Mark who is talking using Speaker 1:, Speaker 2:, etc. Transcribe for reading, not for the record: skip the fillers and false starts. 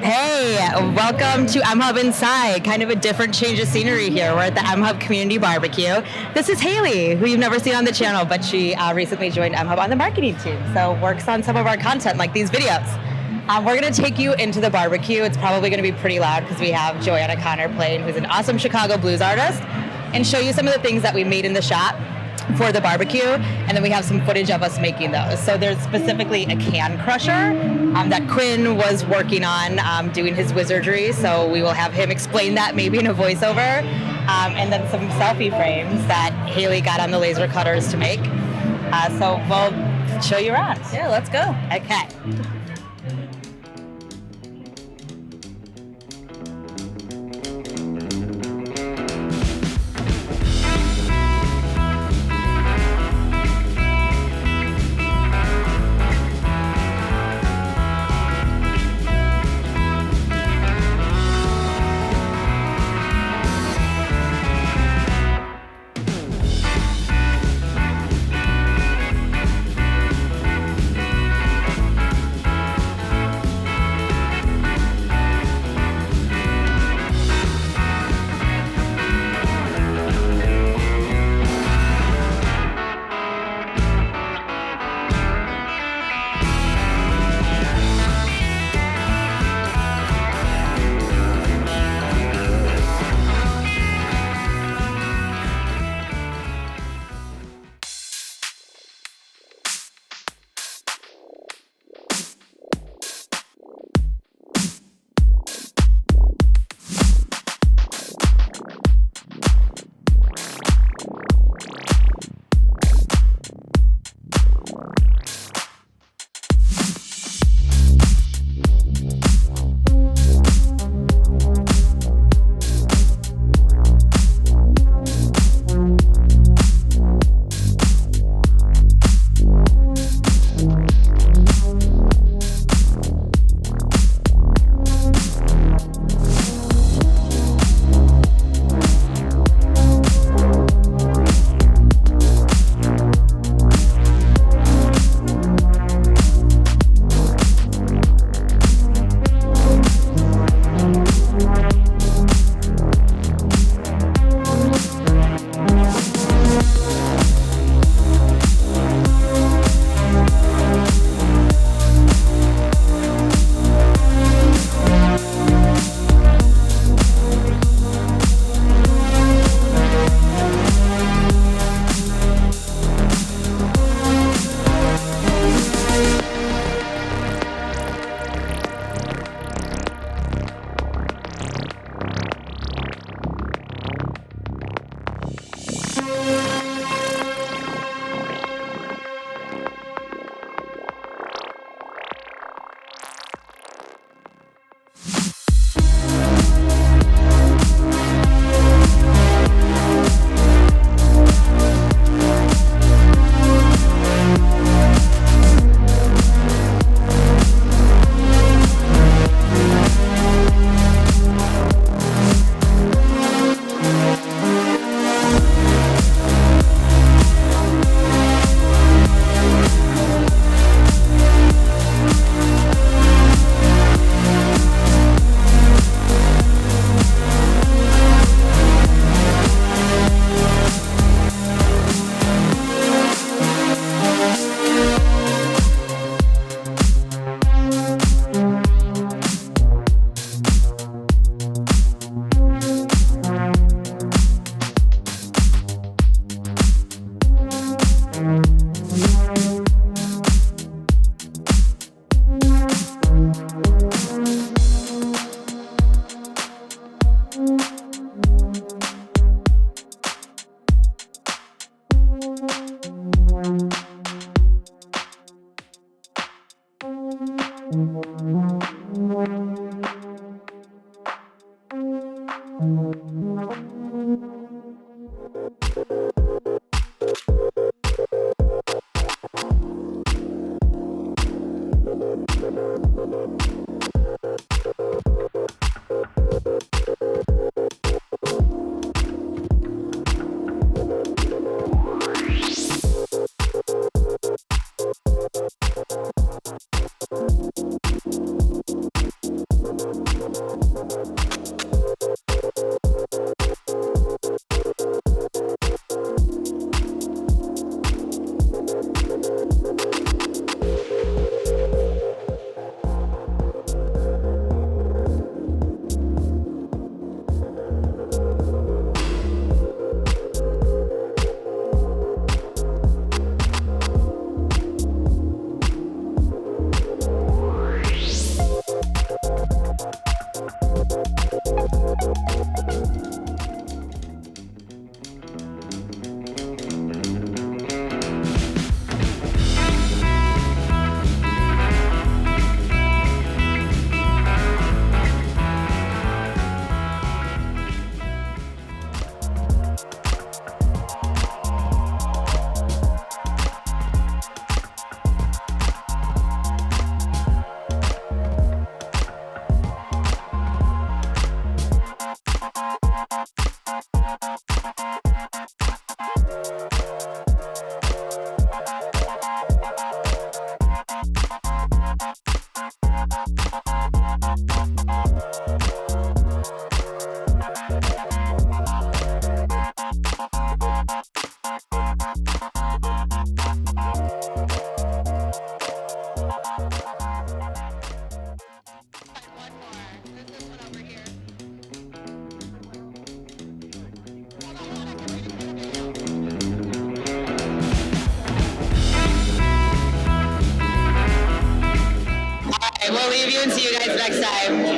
Speaker 1: Hey, welcome to mHUB Inside. Kind of a different change of scenery here. We're at the mHUB Community Barbecue. This is Haylee, who you've never seen on the channel, but she recently joined mHUB on the marketing team, so works on some of our content like these videos. We're going to take you into the barbecue. It's probably going to be pretty loud because we have Joanna Connor playing, who's an awesome Chicago blues artist, and show you some of the things that we made in the shop for the barbecue, and then we have some footage of us making those. So there's specifically a can crusher that Quinn was working on doing his wizardry, so we will have him explain that maybe in a voiceover, and then some selfie frames that Haylee got on the laser cutters to make. So we'll show you around.
Speaker 2: Yeah, let's go.
Speaker 1: Okay.
Speaker 2: We'll leave you and see you guys next time.